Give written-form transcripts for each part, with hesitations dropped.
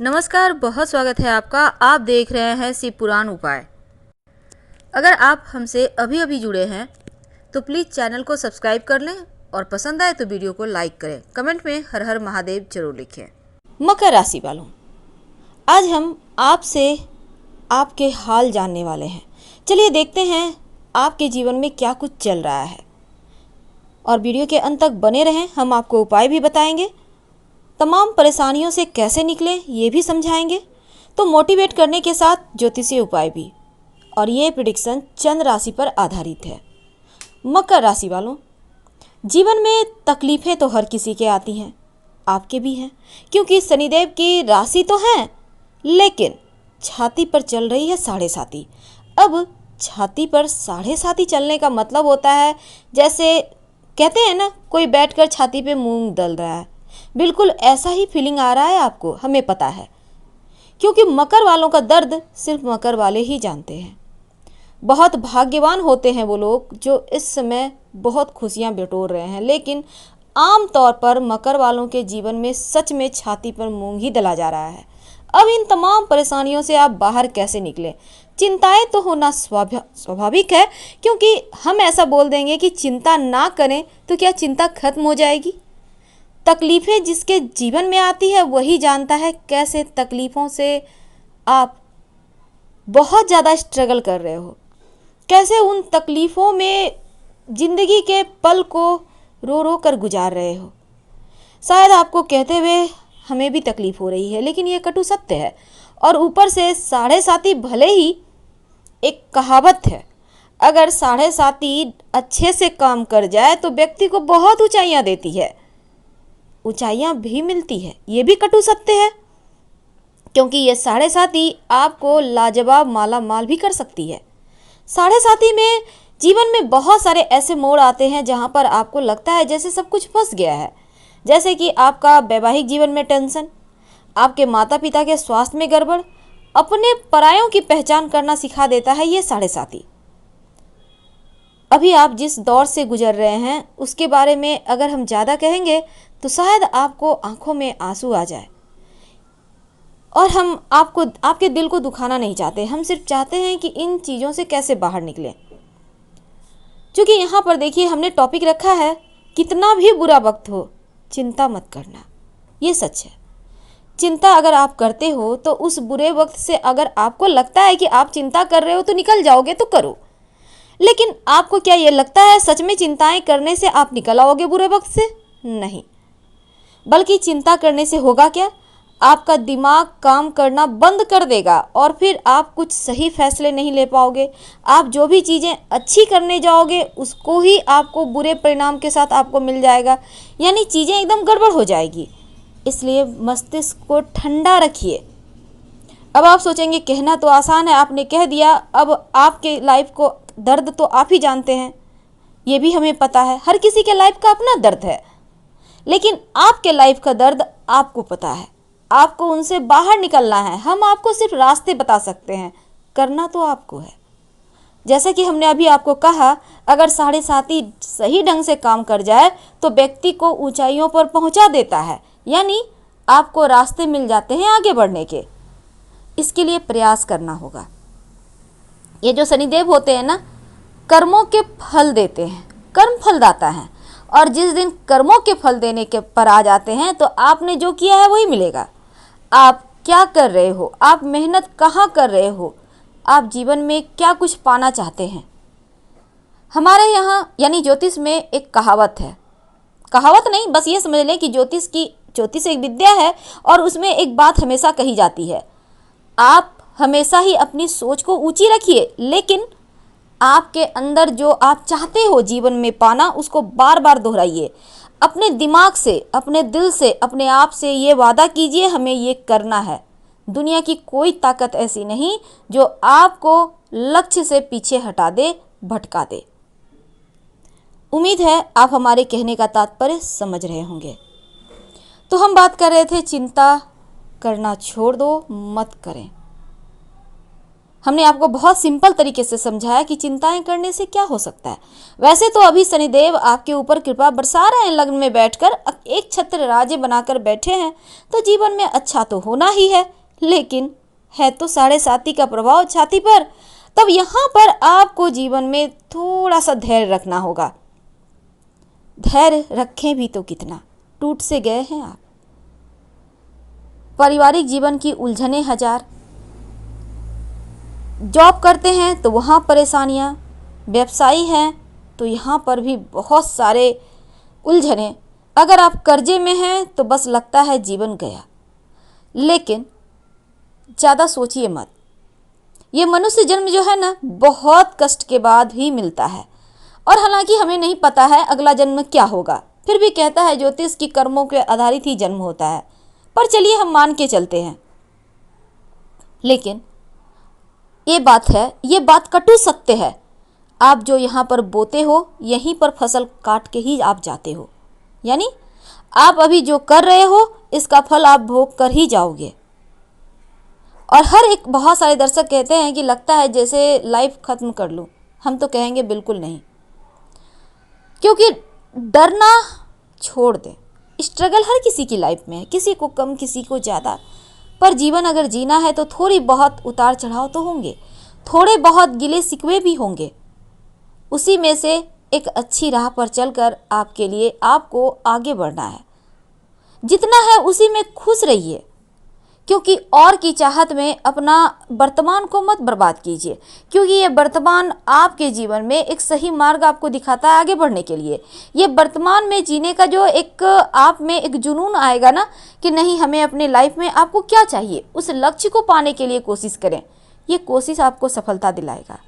नमस्कार, बहुत स्वागत है आपका। आप देख रहे हैं शिव पुराण उपाय। अगर आप हमसे अभी अभी जुड़े हैं तो प्लीज़ चैनल को सब्सक्राइब कर लें और पसंद आए तो वीडियो को लाइक करें। कमेंट में हर हर महादेव जरूर लिखें। मकर राशि वालों, आज हम आपसे आपके हाल जानने वाले हैं। चलिए देखते हैं आपके जीवन में क्या कुछ चल रहा है और वीडियो के अंत तक बने रहें। हम आपको उपाय भी बताएंगे, तमाम परेशानियों से कैसे निकलें ये भी समझाएंगे, तो मोटिवेट करने के साथ ज्योतिषीय उपाय भी। और ये प्रिडिक्शन चंद्र राशि पर आधारित है। मकर राशि वालों, जीवन में तकलीफ़ें तो हर किसी के आती हैं, आपके भी हैं, क्योंकि शनिदेव की राशि तो है लेकिन छाती पर चल रही है साढ़े साती। अब छाती पर साढ़े साती चलने का मतलब होता है, जैसे कहते हैं ना, कोई बैठकर छाती पे मूंग दल रहा है। बिल्कुल ऐसा ही फीलिंग आ रहा है आपको, हमें पता है, क्योंकि मकर वालों का दर्द सिर्फ मकर वाले ही जानते हैं। बहुत भाग्यवान होते हैं वो लोग जो इस समय बहुत खुशियां बटोर रहे हैं, लेकिन आम तौर पर मकर वालों के जीवन में सच में छाती पर मूंग ही दला जा रहा है। अब इन तमाम परेशानियों से आप बाहर कैसे निकलें? चिंताएं तो होना स्वाभाविक है, क्योंकि हम ऐसा बोल देंगे कि चिंता ना करें तो क्या चिंता खत्म हो जाएगी? तकलीफ़ें जिसके जीवन में आती है वही जानता है कैसे तकलीफ़ों से आप बहुत ज़्यादा स्ट्रगल कर रहे हो, कैसे उन तकलीफ़ों में ज़िंदगी के पल को रो रो कर गुजार रहे हो। शायद आपको कहते हुए हमें भी तकलीफ़ हो रही है, लेकिन ये कटु सत्य है। और ऊपर से साढ़े साती भले ही एक कहावत है, अगर साढ़े साती अच्छे से काम कर जाए तो व्यक्ति को बहुत ऊंचाइयां देती है, ऊंचाइयां भी मिलती है। ये भी कटु सत्य है, क्योंकि ये साढ़े साती आपको लाजवाब माला माल भी कर सकती है। साढ़े साती में जीवन में बहुत सारे ऐसे मोड़ आते हैं जहां पर आपको लगता है जैसे सब कुछ फंस गया है। जैसे कि आपका वैवाहिक जीवन में टेंशन, आपके माता पिता के स्वास्थ्य में गड़बड़, अपने परायों की पहचान करना सिखा देता है ये साढ़े साती। अभी आप जिस दौर से गुजर रहे हैं उसके बारे में अगर हम ज़्यादा कहेंगे तो शायद आपको आंखों में आंसू आ जाए। और हम आपको, आपके दिल को दुखाना नहीं चाहते, हम सिर्फ चाहते हैं कि इन चीज़ों से कैसे बाहर निकलें। क्योंकि यहाँ पर देखिए, हमने टॉपिक रखा है, कितना भी बुरा वक्त हो चिंता मत करना। ये सच है। चिंता अगर आप करते हो तो उस बुरे वक्त से, अगर आपको लगता है कि आप चिंता कर रहे हो तो निकल जाओगे तो करो, लेकिन आपको क्या ये लगता है सच में चिंताएं करने से आप निकल आओगे बुरे वक्त से? नहीं, बल्कि चिंता करने से होगा क्या, आपका दिमाग काम करना बंद कर देगा और फिर आप कुछ सही फैसले नहीं ले पाओगे। आप जो भी चीज़ें अच्छी करने जाओगे उसको ही आपको बुरे परिणाम के साथ आपको मिल जाएगा, यानी चीज़ें एकदम गड़बड़ हो जाएगी। इसलिए मस्तिष्क को ठंडा रखिए। अब आप सोचेंगे कहना तो आसान है, आपने कह दिया, अब आपके लाइफ को दर्द तो आप ही जानते हैं, ये भी हमें पता है। हर किसी के लाइफ का अपना दर्द है, लेकिन आपके लाइफ का दर्द आपको पता है, आपको उनसे बाहर निकलना है। हम आपको सिर्फ रास्ते बता सकते हैं, करना तो आपको है। जैसा कि हमने अभी आपको कहा, अगर साढ़े साती सही ढंग से काम कर जाए तो व्यक्ति को ऊंचाइयों पर पहुंचा देता है, यानी आपको रास्ते मिल जाते हैं आगे बढ़ने के। इसके लिए प्रयास करना होगा। ये जो शनिदेव होते हैं ना, कर्मों के फल देते हैं, कर्म फलदाता है। और जिस दिन कर्मों के फल देने के पर आ जाते हैं तो आपने जो किया है वही मिलेगा। आप क्या कर रहे हो, आप मेहनत कहाँ कर रहे हो, आप जीवन में क्या कुछ पाना चाहते हैं। हमारे यहाँ यानी ज्योतिष में एक कहावत है, कहावत नहीं, बस ये समझ लें कि ज्योतिष एक विद्या है और उसमें एक बात हमेशा कही जाती है, आप हमेशा ही अपनी सोच को ऊंची रखिए, लेकिन आपके अंदर जो आप चाहते हो जीवन में पाना उसको बार बार दोहराइए। अपने दिमाग से, अपने दिल से, अपने आप से ये वादा कीजिए, हमें ये करना है। दुनिया की कोई ताकत ऐसी नहीं जो आपको लक्ष्य से पीछे हटा दे, भटका दे। उम्मीद है आप हमारे कहने का तात्पर्य समझ रहे होंगे। तो हम बात कर रहे थे चिंता करना छोड़ दो, मत करें। हमने आपको बहुत सिंपल तरीके से समझाया कि चिंताएं करने से क्या हो सकता है। वैसे तो अभी शनिदेव आपके ऊपर कृपा बरसा रहे हैं, लग्न में बैठकर एक छत्र राज्य बनाकर बैठे हैं, तो जीवन में अच्छा तो होना ही है, लेकिन है तो 7.5 का प्रभाव छाती पर। तब यहाँ पर आपको जीवन में थोड़ा सा धैर्य रखना होगा। धैर्य रखें भी तो कितना, टूट से गए हैं आप। पारिवारिक जीवन की उलझनें हजार, जॉब करते हैं तो वहाँ परेशानियाँ, व्यवसायी हैं तो यहाँ पर भी बहुत सारे उलझनें। अगर आप कर्जे में हैं तो बस लगता है जीवन गया। लेकिन ज़्यादा सोचिए मत, ये मनुष्य जन्म जो है ना बहुत कष्ट के बाद ही मिलता है। और हालांकि हमें नहीं पता है अगला जन्म क्या होगा, फिर भी कहता है ज्योतिष की कर्मों के आधारित ही जन्म होता है। पर चलिए हम मान के चलते हैं। लेकिन ये बात है, ये बात कटु सत्य है, आप जो यहाँ पर बोते हो यहीं पर फसल काट के ही आप जाते हो। यानी आप अभी जो कर रहे हो इसका फल आप भोग कर ही जाओगे। और हर एक बहुत सारे दर्शक कहते हैं कि लगता है जैसे लाइफ खत्म कर लूँ। हम तो कहेंगे बिल्कुल नहीं, क्योंकि डरना छोड़ दें। स्ट्रगल हर किसी की लाइफ में है, किसी को कम किसी को ज़्यादा, पर जीवन अगर जीना है तो थोड़ी बहुत उतार चढ़ाव तो होंगे, थोड़े बहुत गिले शिकवे भी होंगे। उसी में से एक अच्छी राह पर चलकर आपके लिए आपको आगे बढ़ना है। जितना है उसी में खुश रहिए, क्योंकि और की चाहत में अपना वर्तमान को मत बर्बाद कीजिए, क्योंकि ये वर्तमान आपके जीवन में एक सही मार्ग आपको दिखाता है आगे बढ़ने के लिए। ये वर्तमान में जीने का जो एक आप में एक जुनून आएगा ना कि नहीं हमें अपने लाइफ में आपको क्या चाहिए, उस लक्ष्य को पाने के लिए कोशिश करें। ये कोशिश आपको सफलता दिलाएगा।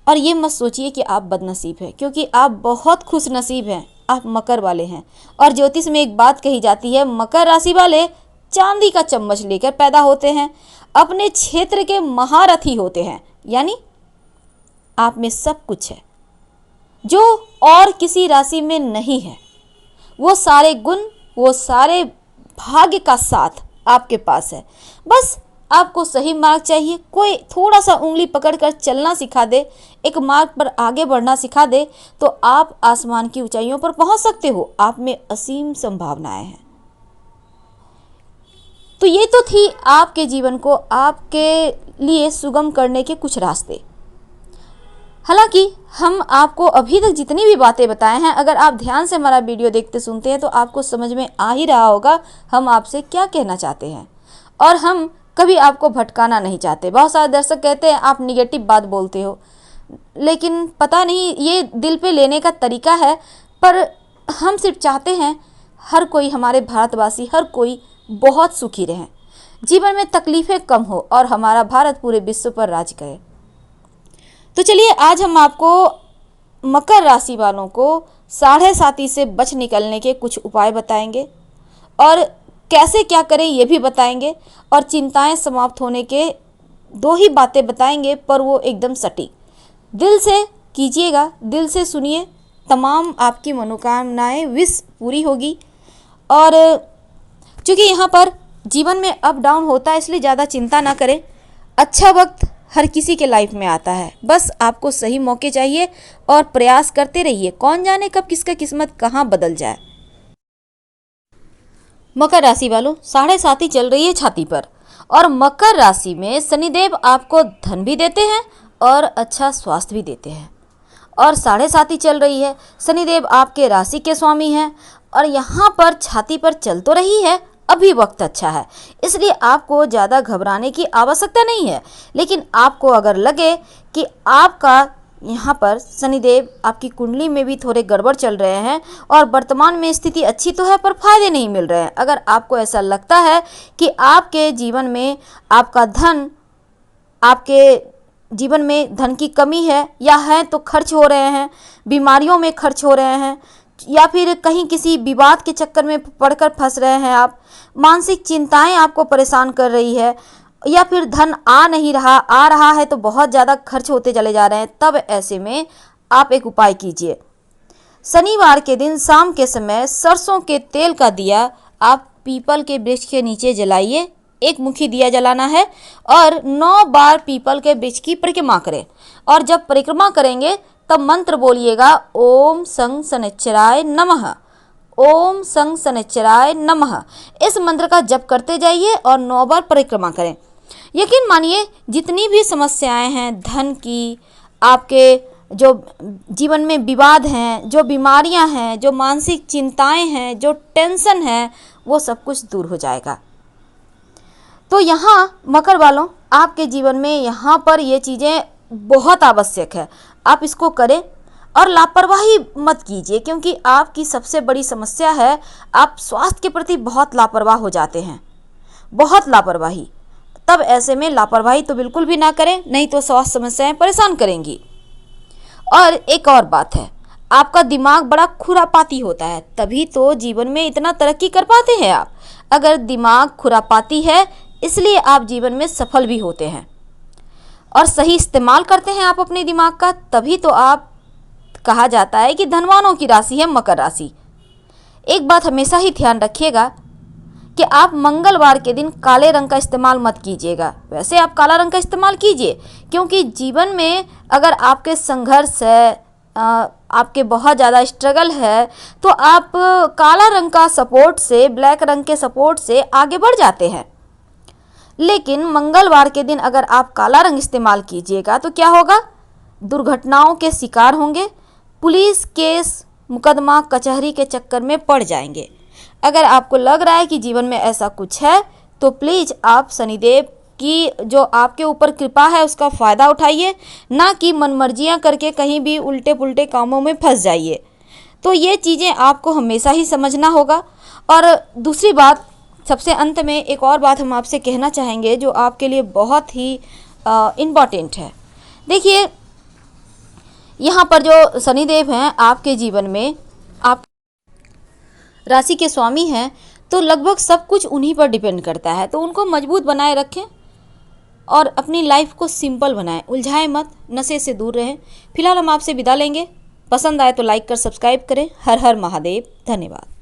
और ये मत सोचिए कि आप बदनसीब हैं, क्योंकि आप बहुत खुश नसीब हैं। आप मकर वाले हैं। और ज्योतिष में एक बात कही जाती है, मकर राशि वाले चांदी का चम्मच लेकर पैदा होते हैं, अपने क्षेत्र के महारथी होते हैं। यानी आप में सब कुछ है जो और किसी राशि में नहीं है। वो सारे गुण, वो सारे भाग्य का साथ आपके पास है। बस आपको सही मार्ग चाहिए। कोई थोड़ा सा उंगली पकड़कर चलना सिखा दे, एक मार्ग पर आगे बढ़ना सिखा दे, तो आप आसमान की ऊंचाइयों पर पहुंच सकते हो। आप में असीम संभावनाएं हैं। तो ये तो थी आपके जीवन को आपके लिए सुगम करने के कुछ रास्ते। हालांकि हम आपको अभी तक जितनी भी बातें बताए हैं, अगर आप ध्यान से हमारा वीडियो देखते सुनते हैं तो आपको समझ में आ ही रहा होगा हम आपसे क्या कहना चाहते हैं। और हम कभी आपको भटकाना नहीं चाहते। बहुत सारे दर्शक कहते हैं आप निगेटिव बात बोलते हो, लेकिन पता नहीं ये दिल पे लेने का तरीका है। पर हम सिर्फ चाहते हैं हर कोई, हमारे भारतवासी हर कोई बहुत सुखी रहें, जीवन में तकलीफ़ें कम हो और हमारा भारत पूरे विश्व पर राज करे। तो चलिए आज हम आपको मकर राशि वालों को 7.5 से बच निकलने के कुछ उपाय बताएंगे और कैसे क्या करें ये भी बताएंगे। और चिंताएं समाप्त होने के 2 ही बातें बताएंगे, पर वो एकदम सटीक। दिल से कीजिएगा, दिल से सुनिए, तमाम आपकी मनोकामनाएं विश पूरी होगी। और चूँकि यहाँ पर जीवन में अप डाउन होता है, इसलिए ज़्यादा चिंता ना करें। अच्छा वक्त हर किसी के लाइफ में आता है, बस आपको सही मौके चाहिए और प्रयास करते रहिए। कौन जाने कब किसका किस्मत कहाँ बदल जाए। मकर राशि वालों 7.5 चल रही है छाती पर, और मकर राशि में शनिदेव आपको धन भी देते हैं और अच्छा स्वास्थ्य भी देते हैं। और 7.5 चल रही है, शनिदेव आपके राशि के स्वामी हैं और यहाँ पर छाती पर चल तो रही है। अभी वक्त अच्छा है, इसलिए आपको ज़्यादा घबराने की आवश्यकता नहीं है। लेकिन आपको अगर लगे कि आपका यहाँ पर शनिदेव आपकी कुंडली में भी थोड़े गड़बड़ चल रहे हैं और वर्तमान में स्थिति अच्छी तो है पर फायदे नहीं मिल रहे हैं, अगर आपको ऐसा लगता है कि आपके जीवन में आपका धन, आपके जीवन में धन की कमी है या है तो खर्च हो रहे हैं, बीमारियों में खर्च हो रहे हैं, या फिर कहीं किसी विवाद के चक्कर में पड़कर फंस रहे हैं आप, मानसिक चिंताएं आपको परेशान कर रही है, या फिर धन आ नहीं रहा, आ रहा है तो बहुत ज़्यादा खर्च होते चले जा रहे हैं, तब ऐसे में आप एक उपाय कीजिए। शनिवार के दिन शाम के समय सरसों के तेल का दिया आप पीपल के वृक्ष के नीचे जलाइए एक मुखी दिया जलाना है और 9 बार पीपल के वृक्ष की परिक्रमा करें। और जब परिक्रमा करेंगे तब मंत्र बोलिएगा, ओम सं शनैश्चराय नमः, ओम सं शनैश्चराय नमः। इस मंत्र का जप करते जाइए और 9 बार परिक्रमा करें। यकीन मानिए जितनी भी समस्याएं हैं, धन की, आपके जो जीवन में विवाद हैं, जो बीमारियां हैं, जो मानसिक चिंताएं हैं, जो टेंशन है, वो सब कुछ दूर हो जाएगा। तो यहाँ मकर वालों, आपके जीवन में यहाँ पर ये चीज़ें बहुत आवश्यक है। आप इसको करें और लापरवाही मत कीजिए, क्योंकि आपकी सबसे बड़ी समस्या है आप स्वास्थ्य के प्रति बहुत लापरवाह हो जाते हैं, बहुत लापरवाही। तब ऐसे में लापरवाही तो बिल्कुल भी ना करें, नहीं तो स्वास्थ्य समस्याएं परेशान करेंगी। और एक और बात है, आपका दिमाग बड़ा खुरापाती होता है, तभी तो जीवन में इतना तरक्की कर पाते हैं आप। अगर दिमाग खुरापाती है इसलिए आप जीवन में सफल भी होते हैं और सही इस्तेमाल करते हैं आप अपने दिमाग का, तभी तो आप कहा जाता है कि धनवानों की राशि है मकर राशि। एक बात हमेशा ही ध्यान रखिएगा कि आप मंगलवार के दिन काले रंग का इस्तेमाल मत कीजिएगा। वैसे आप काला रंग का इस्तेमाल कीजिए, क्योंकि जीवन में अगर आपके संघर्ष है, आपके बहुत ज़्यादा स्ट्रगल है, तो आप काला रंग का सपोर्ट से, ब्लैक रंग के सपोर्ट से आगे बढ़ जाते हैं। लेकिन मंगलवार के दिन अगर आप काला रंग इस्तेमाल कीजिएगा तो क्या होगा? दुर्घटनाओं के शिकार होंगे, पुलिस केस मुकदमा कचहरी के चक्कर में पड़ जाएंगे। अगर आपको लग रहा है कि जीवन में ऐसा कुछ है तो प्लीज़ आप शनिदेव की जो आपके ऊपर कृपा है उसका फ़ायदा उठाइए, ना कि मनमर्जियाँ करके कहीं भी उल्टे पुल्टे कामों में फंस जाइए। तो ये चीज़ें आपको हमेशा ही समझना होगा। और दूसरी बात, सबसे अंत में एक और बात हम आपसे कहना चाहेंगे जो आपके लिए बहुत ही इम्पॉर्टेंट है। देखिए, यहाँ पर जो शनिदेव हैं आपके जीवन में, आप राशि के स्वामी हैं, तो लगभग सब कुछ उन्हीं पर डिपेंड करता है। तो उनको मजबूत बनाए रखें और अपनी लाइफ को सिंपल बनाएं, उलझाएं मत, नशे से दूर रहें। फिलहाल हम आपसे विदा लेंगे। पसंद आए तो लाइक कर सब्सक्राइब करें। हर हर महादेव। धन्यवाद।